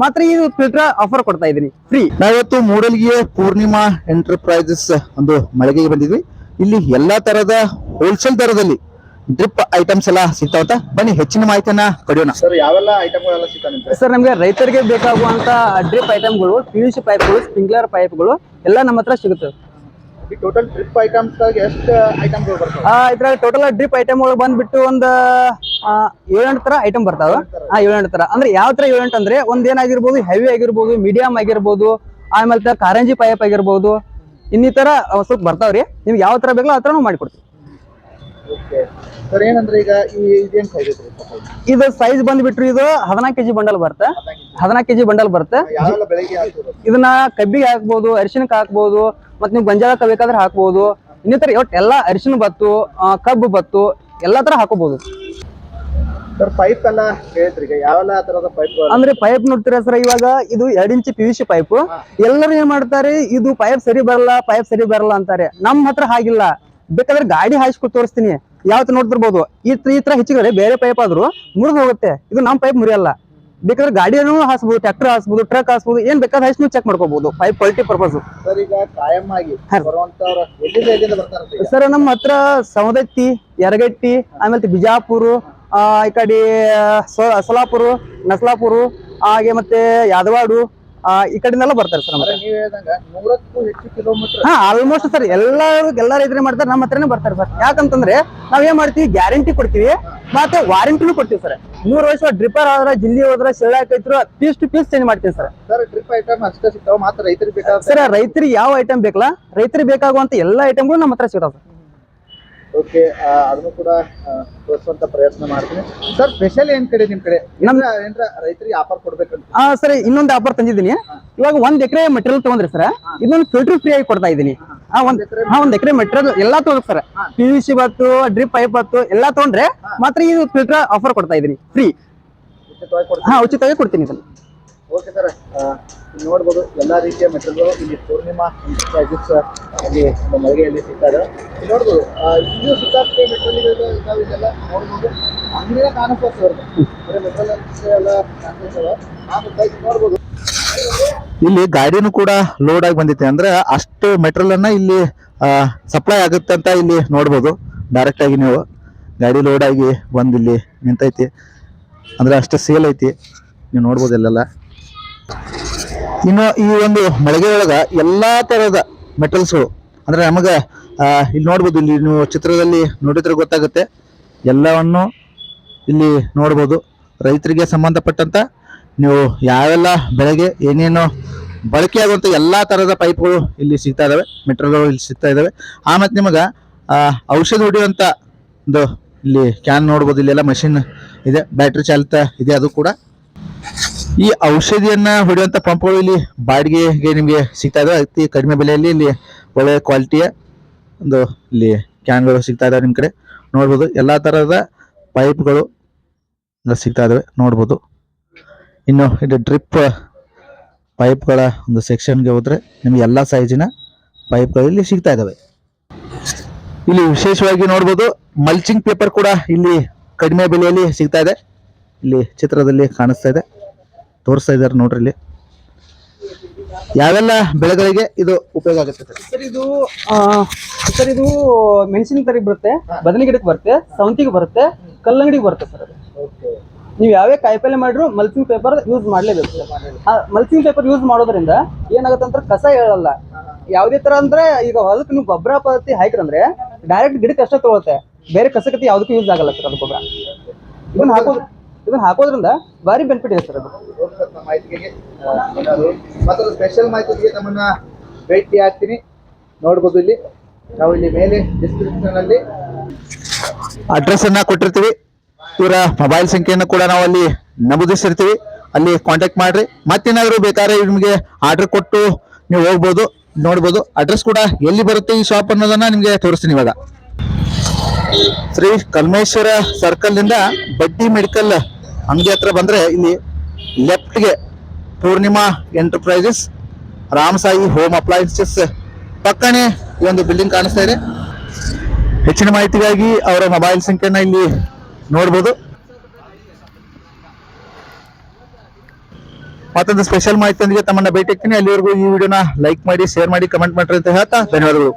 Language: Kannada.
ಮಾತ್ರ ಈ ಫಿಲ್ಟರ್ ಆಫರ್ ಕೊಡ್ತಾ ಇದೀನಿ ಫ್ರೀ. ನಾವಿವತ್ತು ಮೂಡಲ್ಗಿಯ ಪೂರ್ಣಿಮಾ ಎಂಟರ್ಪ್ರೈಸಸ್ ಒಂದು ಮಳಿಗೆಗೆ ಬಂದಿದ್ವಿ. ಇಲ್ಲಿ ಎಲ್ಲಾ ತರದ ಹೋಲ್ಸೇಲ್ ದರದಲ್ಲಿ ಡ್ರಿಪ್ ಐಟಮ್ಸ್ ಎಲ್ಲ ಸಿಗ್ತಾವಂತ. ಬನ್ನಿ ಹೆಚ್ಚಿನ ಮಾಹಿತಿಯನ್ನ ಪಡೆಯೋಣ. ಸರ್ ಯಾವೆಲ್ಲ ಐಟಮ್ಗಳೆಲ್ಲ ಸಿಗ್ತಾವೆ ಸರ್? ನಮಗೆ ರೈತರಿಗೆ ಬೇಕಾಗುವಂತ ಡ್ರಿಪ್ ಐಟಮ್ಗಳು, PVC ಪೈಪ್ಗಳು, ಸ್ಪ್ರಿಂಕ್ಲರ್ ಪೈಪ್ಗಳು ಎಲ್ಲ ನಮ್ಮ ಹತ್ರ ಸಿಗುತ್ತೆ. ಟೋಟಲ್ ಡ್ರಿಪ್ ಐಟಮ್ಸ್ ಎಷ್ಟು ಐಟಮ್ಗಳು ಬರ್ತವೆ? ಇದ್ರಾಗ ಟೋಟಲ್ ಡ್ರಿಪ್ ಐಟಮ್ ಒಳಗೆ ಬಂದ್ಬಿಟ್ಟು ಒಂದು 7-8 ತರ ಐಟಮ್ ಬರ್ತಾವ. 7-8 ತರ ಅಂದ್ರೆ ಯಾವ ತರ 7-8 ಅಂದ್ರೆ ಒಂದೇನಾಗಿರ್ಬೋದು, ಹೆವಿ ಆಗಿರ್ಬೋದು, ಮೀಡಿಯಂ ಆಗಿರ್ಬೋದು, ಆಮೇಲೆ ಕಾರಂಜಿ ಪೈಪ್ ಆಗಿರ್ಬೋದು, ಇನ್ನಿತರ ಸ್ವಲ್ಪ ಬರ್ತಾವ್ರಿ. ನಿಮ್ಗೆ ಯಾವ ತರ ಬೇಕಲ್ಲ ಆ ತರ ನಾವು ಮಾಡಿಕೊಡ್ತೀವಿ. ಸರ್ ಏನಂದ್ರೆ ಈಗ ಇದೇನ್ ಸೈಜ್ ಐತ್ರಿ? ಇದು ಸೈಜ್ ಬಂದ್ಬಿಟ್ರಿ ಇದು 14 kg ಬಂಡಲ್ ಬರುತ್ತೆ. 14 kg ಬಂಡಲ್ ಬರುತ್ತೆ. ಯಾವೆಲ್ಲ ಬೆಳೆಗೆ ಹಾಕ್ತೀರಾ? ಇದನ್ನ ಕಬ್ಬಿಗೆ ಹಾಕ್ಬೋದು, ಅರಿಶಿನಕ್ಕೆ ಹಾಕ್ಬೋದು, ಮತ್ತೆ ನೀವು ಗೊಂಜಾಳಕ್ಕೆ ಬೇಕಾದ್ರೆ ಹಾಕ್ಬೋದು. ಇನ್ನಿತರ ಒಟ್ಟು ಎಲ್ಲ ಅರಿಶಿನ ಬತ್ತು, ಕಬ್ಬು ಬತ್ತು, ಎಲ್ಲಾ ತರ ಹಾಕೋಬಹುದು. ಸರ್ ಪೈಪ್ ಎಲ್ಲ ಹೇಳಿದ್ರಿ, ಈಗ ಯಾವೆಲ್ಲ ತರದ ಪೈಪ್ ಅಂದ್ರೆ ಪೈಪ್ ನೋಡ್ತೀರಾ ಸರ್, ಇವಾಗ ಇದು 2 ಇಂಚ್ PVC ಪೈಪ್. ಎಲ್ಲರೂ ಏನ್ ಮಾಡ್ತಾರೆ, ಇದು ಪೈಪ್ ಸರಿ ಬರಲ್ಲ ಅಂತಾರೆ. ನಮ್ಮ ಹತ್ರ ಹಾಗಿಲ್ಲ. ಬೇಕಾದ್ರೆ ಗಾಡಿ ಹಾಯಿಸ್ಕೊಟ್ಟು ತೋರಿಸ್ತೀನಿ, ಯಾವತ್ತು ನೋಡ್ತಿರ್ಬೋದು. ಈ ತರ ಹೆಚ್ಚಿಗೆ ಬೇರೆ ಪೈಪ್ ಆದ್ರೂ ಮುರಿದು ಹೋಗುತ್ತೆ. ಇದು ನಮ್ಮ ಪೈಪ್ ಮುರಿಯಲ್ಲ. ಬೇಕಾದ್ರೆ ಗಾಡಿಯನ್ನು ಹಾಸ್ಬೋದು, ಟ್ರ್ಯಾಕ್ಟರ್ ಹಾಸ್ಬೋದು, ಟ್ರಕ್ ಹಾಸ್ಬೋದು, ಏನ್ ಬೇಕಾದ್ರೆ ಹಾಕಿ ನೀವು ಚೆಕ್ ಮಾಡ್ಕೋಬಹುದು ಪೈಪ್ ಕ್ವಾಲಿಟಿ ಪರ್ಪಸ್. ಸರ್ ಈಗ ಕಾಯಂ ಆಗಿ ಬರುವಂತವ್ರು ಎಲ್ಲಿಂದ ಬರ್ತಾರೆ ಸರ್? ನಮ್ಮ ಹತ್ರ ಸವದತ್ತಿ, ಯರಗಟ್ಟಿ, ಆಮೇಲೆ ಬಿಜಾಪುರ, ಈ ಕಡೆ ಸೊಲಾಪುರ, ನಸಲಾಪುರ, ಹಾಗೆ ಮತ್ತೆ ಯಾದವಾಡು, ಈ ಕಡೆಯಿಂದೆಲ್ಲ ಬರ್ತಾರೆ ಸರ್. ನೀವು ಹೇಳಿದಂಗ 100ಕ್ಕೂ ಹೆಚ್ಚು ಕಿಲೋಮೀಟರ್. ಆಲ್ಮೋಸ್ಟ್ ಸರ್ ಎಲ್ಲ ರೈತರೇ ಮಾಡ್ತಾರೆ, ನಮ್ಮ ಹತ್ರನೇ ಬರ್ತಾರೆ ಸರ್. ಯಾಕಂತಂದ್ರೆ ನಾವೇನ್ ಮಾಡ್ತೀವಿ, ಗ್ಯಾರಂಟಿ ಕೊಡ್ತೀವಿ, ಮತ್ತೆ ವಾರಂಟಿನೂ ಕೊಡ್ತೀವಿ ಸರ್. 3 ವರ್ಷ ಡ್ರಿಪ್ಪರ್ ಆದ್ರೆ, ಜಿಲ್ಲಿ ಹೋದ್ರೆ, ಸೆಳ್ಳಾಕೈತ್ರು ಪೀಸ್ ಟು ಪೀಸ್ ಚೇಂಜ್ ಮಾಡ್ತೀವಿ ಸರ್. ಸರ್ ಡ್ರಿಪ್ ಐಟಮ್ ಅಷ್ಟೇ ಸಿಗ್ತಾವ ಮಾತ್ರ ರೈತರಿಗೆ ಬೇಕಾದ? ಸರ್ ರೈತರಿಗೆ ಯಾವ ಐಟಮ್ ಬೇಕಲ್ಲ, ರೈತರಿಗೆ ಬೇಕಾಗುವಂತ ಎಲ್ಲಾ ಐಟಮ್ಗಳು ನಮ್ಮ ಹತ್ರ ಸಿಗ್ತಾವ ಸರ್. ಓಕೆ, ಅದನ್ನು ಕೂಡ ತೋರಿಸುವಂತ ಪ್ರಯತ್ನ ಮಾಡ್ತೀನಿ. ಸರ್ ಸ್ಪೆಷಲ್ ಏನ್ ಕಡೆ ನಿಮ್ ಕಡೆ ಏನ್ರ ರೈತರಿಗೆ ಆಫರ್ ಕೊಡ್ಬೇಕಂತ? ಸರ್ ಇನ್ನೊಂದು ಆಫರ್ ತಂದಿದ್ದೀನಿ. ಇವಾಗ 1 ಎಕರೆ ಮೆಟೀರಿಯಲ್ ತಗೊಂಡ್ರಿ ಸರ್, ಇದೊಂದು ಫಿಲ್ಟರ್ ಫ್ರೀ ಆಗಿ ಕೊಡ್ತಾ ಇದ್ದೀನಿ. 1 ಎಕರೆ ಮೆಟೀರಿಯಲ್ ಎಲ್ಲಾ ತಗೊಂಡ್ರಿ ಸರ್, PVC ಬತ್ತು, ಡ್ರಿಪ್ ಪೈಪ್ ಬತ್ತು, ಎಲ್ಲಾ ತಗೊಂಡ್ರೆ ಮಾತ್ರ ಈ ಫಿಲ್ಟರ್ ಆಫರ್ ಕೊಡ್ತಾ ಇದ್ದೀನಿ ಫ್ರೀ. ಉಚಿತವಾಗಿ ಕೊಡ್ತೀನಿ ಇದನ್ನು. ಓಕೆ ಸರ್, ನೋಡ್ಬೋದು ಎಲ್ಲಾ ರೀತಿಯ ಮೆಟೀರಿಯಲ್ಗಳು ಇಲ್ಲಿ ಪೂರ್ಣಿಮಾ ಎಂಟರ್ಪ್ರೈಸಸ್ ಅಲ್ಲಿ ಮಳಿಗೆಯಲ್ಲಿ ಸಿಗ್ತಾರೆ. ನೋಡ್ಬೋದು ಇನ್ನೂ ಸಿಕ್ಕಾಪಟ್ಟೆ ಮೆಟೀರಿಯಲ್ ಇದಾವೆ. ಇದೆಲ್ಲ ನೋಡ್ಬೋದು, ಅಂಗಡಿನ ಕಾಣಿಸ್ತದೆ ಮೆಟೀರಿಯಲ್ಸ್ ಎಲ್ಲ ಕಾಣಿಸ್ತವೆ. ನೋಡ್ಬೋದು ಇಲ್ಲಿ ಗಾಡಿನೂ ಕೂಡ ಲೋಡ್ ಆಗಿ ಬಂದಿದೆ. ಅಂದ್ರೆ ಅಷ್ಟು ಮೆಟೀರಿಯಲ್ ಅನ್ನ ಇಲ್ಲಿ ಸಪ್ಲೈ ಆಗುತ್ತೆ ಅಂತ ಇಲ್ಲಿ ನೋಡ್ಬೋದು. ಡೈರೆಕ್ಟ್ ಆಗಿ ನೀವು ಗಾಡಿ ಲೋಡ್ ಆಗಿ ಬಂದು ಇಲ್ಲಿ ನಿಂತೈತಿ, ಅಂದ್ರೆ ಅಷ್ಟು ಸೇಲ್ ಐತಿ, ನೀವು ನೋಡ್ಬೋದು ಇಲ್ಲೆಲ್ಲ. ಇನ್ನು ಈ ಒಂದು ಮಳಿಗೆ ಒಳಗ ಎಲ್ಲಾ ತರದ ಮೆಟಲ್ಸ್ಗಳು, ಅಂದ್ರೆ ನಮಗ ಇಲ್ಲಿ ನೋಡ್ಬೋದು, ಇಲ್ಲಿ ನೀವು ಚಿತ್ರದಲ್ಲಿ ನೋಡಿದ್ರೆ ಗೊತ್ತಾಗುತ್ತೆ. ಎಲ್ಲವನ್ನು ಇಲ್ಲಿ ನೋಡ್ಬೋದು. ರೈತರಿಗೆ ಸಂಬಂಧಪಟ್ಟಂತ ನೀವು ಯಾವೆಲ್ಲ ಬೆಳೆಗೆ ಏನೇನು ಬಳಕೆ ಆಗುವಂತ ಎಲ್ಲಾ ತರದ ಪೈಪ್ಗಳು ಇಲ್ಲಿ ಸಿಗ್ತಾ ಇದಾವೆ, ಮೆಟೀರಿಯಲ್ಗಳು ಇಲ್ಲಿ ಸಿಗ್ತಾ ಇದಾವೆ. ಆಮೇಲೆ ನಿಮಗ ಔಷಧಿ ಹೊಡೆಯುವಂತ ಒಂದು ಇಲ್ಲಿ ಕ್ಯಾನ್ ನೋಡ್ಬೋದು. ಇಲ್ಲೆಲ್ಲ ಮಷಿನ್ ಇದೆ, ಬ್ಯಾಟ್ರಿ ಚಾಲಿತ ಇದೆ. ಅದು ಕೂಡ ಈ ಔಷಧಿಯನ್ನ ಹೊಡೆಯುವಂತ ಪಂಪ್ಗಳು ಇಲ್ಲಿ ಬಾಡಿಗೆಗೆ ನಿಮಗೆ ಸಿಗ್ತಾ ಇದಾವೆ. ಅತಿ ಕಡಿಮೆ ಬೆಲೆಯಲ್ಲಿ ಇಲ್ಲಿ ಒಳ್ಳೆ ಕ್ವಾಲಿಟಿಯ ಒಂದು ಇಲ್ಲಿ ಕ್ಯಾನ್ಗಳು ಸಿಗ್ತಾ ಇದಾವೆ. ನಿಮ್ ಕಡೆ ನೋಡ್ಬೋದು ಎಲ್ಲಾ ತರದ ಪೈಪ್ಗಳು ಸಿಗ್ತಾ ಇದಾವೆ, ನೋಡ್ಬೋದು. ಇನ್ನು ಇದು ಡ್ರಿಪ್ ಪೈಪ್ಗಳ ಒಂದು ಸೆಕ್ಷನ್ಗೆ ಹೋದ್ರೆ ನಿಮ್ಗೆ ಎಲ್ಲಾ ಸೈಜಿನ ಪೈಪ್ಗಳು ಇಲ್ಲಿ ಸಿಗ್ತಾ ಇದಾವೆ. ಇಲ್ಲಿ ವಿಶೇಷವಾಗಿ ನೋಡ್ಬೋದು ಮಲ್ಚಿಂಗ್ ಪೇಪರ್ ಕೂಡ ಇಲ್ಲಿ ಕಡಿಮೆ ಬೆಲೆಯಲ್ಲಿ ಸಿಗ್ತಾ ಇದೆ. ಇಲ್ಲಿ ಚಿತ್ರದಲ್ಲಿ ಕಾಣಿಸ್ತಾ ಇದೆ, ತೋರಿಸ್ತಾ ಇದ್ದಾರೆ ನೋಡ್ರಿ. ಇಲ್ಲಿ ಯಾವೆಲ್ಲ ಬೆಳೆಗಳಿಗೆ ಇದು ಉಪಯೋಗ ಆಗುತ್ತೆ ಸರ್? ಇದು ಮೆಣಸಿನ ತರಿಗೆ ಬರುತ್ತೆ, ಬದನೆ ಗಿಡಕ್ಕೆ ಬರುತ್ತೆ, ಸೌಂತಿಗೆ ಬರುತ್ತೆ, ಕಲ್ಲಂಗಡಿಗೆ ಬರುತ್ತೆ ಸರ್. ಅದು ನೀವು ಯಾವೇ ಕಾಯಿಪಲ್ಲೆ ಮಾಡಿದ್ರು ಮಲ್ಚಿಂಗ್ ಪೇಪರ್ ಯೂಸ್ ಮಾಡಲೇಬೇಕು ಸರ್. ಮಲ್ಚಿಂಗ್ ಪೇಪರ್ ಯೂಸ್ ಮಾಡೋದ್ರಿಂದ ಏನಾಗುತ್ತೆ ಅಂದ್ರೆ ಕಸ ಹೇಳಲ್ಲ. ಯಾವುದೇ ತರ ಅಂದ್ರೆ ಈಗ ಹೊಲಕ್ಕೆ ನೀವು ಗೊಬ್ಬರ ಪದ್ಧತಿ ಹಾಕಿರಂದ್ರೆ ಡೈರೆಕ್ಟ್ ಗಿಡಕ್ಕೆ ಅಷ್ಟೇ ತಗೊಳುತ್ತೆ, ಬೇರೆ ಕಸಕತಿ ಯಾವುದಕ್ಕೂ ಯೂಸ್ ಆಗಲ್ಲ ಸರ್ ಅದು ಗೊಬ್ಬರ. ಇದನ್ನ ಹಾಕೋದ್ರಿಂದ ಭಾರಿ ಬೆನಿಫಿಟ್ ಇದೆ ಸರ್. ಅದು ಮಾಹಿತಿಗೆ ಸ್ಪೆಷಲ್ ಮಾಹಿತಿಗೆ ನಮ್ಮನ್ನ ಭೇಟಿ ಆಗ್ತೀನಿ. ನೋಡ್ಬೋದು ಇಲ್ಲಿ ನಾವು ಇಲ್ಲಿ ಮೇಲೆ ಡಿಸ್ಕ್ರಿಪ್ಷನ್ ಅಲ್ಲಿ ಅಡ್ರೆಸ್ ಅನ್ನ ಕೊಟ್ಟಿರ್ತೀವಿ. ಇವರ ಮೊಬೈಲ್ ಸಂಖ್ಯೆಯನ್ನು ಕೂಡ ನಾವು ಅಲ್ಲಿ ನಮೂದಿಸಿರ್ತೀವಿ, ಅಲ್ಲಿ ಕಾಂಟ್ಯಾಕ್ಟ್ ಮಾಡ್ರಿ. ಮತ್ತೇನಾದ್ರು ಬೇಕಾದ್ರೆ ನಿಮ್ಗೆ ಆರ್ಡರ್ ಕೊಟ್ಟು ನೀವು ಹೋಗ್ಬೋದು. ನೋಡ್ಬೋದು ಅಡ್ರೆಸ್ ಕೂಡ ಎಲ್ಲಿ ಬರುತ್ತೆ ಈ ಶಾಪ್ ಅನ್ನೋದನ್ನ ನಿಮ್ಗೆ ತೋರಿಸ್ತೀನಿ. ಇವಾಗ ಶ್ರೀ ಕಲ್ಮೇಶ್ವರ ಸರ್ಕಲ್ ನಿಂದ ಬಡ್ಡಿ ಮೆಡಿಕಲ್ ಅಂಗಡಿ ಹತ್ರ ಬಂದ್ರೆ ಇಲ್ಲಿ ಲೆಫ್ಟ್ಗೆ ಪೂರ್ಣಿಮಾ ಎಂಟರ್ಪ್ರೈಸಸ್, ರಾಮಸಾಯಿ ಹೋಮ್ ಅಪ್ಲಯನ್ಸಸ್ ಪಕ್ಕನೆ ಈ ಒಂದು ಬಿಲ್ಡಿಂಗ್ ಕಾಣಿಸ್ತಾ ಇದೆ. ಹೆಚ್ಚಿನ ಮಾಹಿತಿಗಾಗಿ ಅವರ ಮೊಬೈಲ್ ಸಂಖ್ಯೆನ ಇಲ್ಲಿ ನೋಡ್ಬೋದು. ಮತ್ತೊಂದು ಸ್ಪೆಷಲ್ ಮಾಹಿತಿಯೊಂದಿಗೆ ತಮ್ಮನ್ನ ಭೇಟಿ ಆಗ್ತೀನಿ. ಅಲ್ಲಿವರೆಗೂ ಈ ವಿಡಿಯೋನ ಲೈಕ್ ಮಾಡಿ, ಶೇರ್ ಮಾಡಿ, ಕಮೆಂಟ್ ಮಾಡ್ರಿ ಅಂತ ಹೇಳ್ತಾ ಧನ್ಯವಾದಗಳು.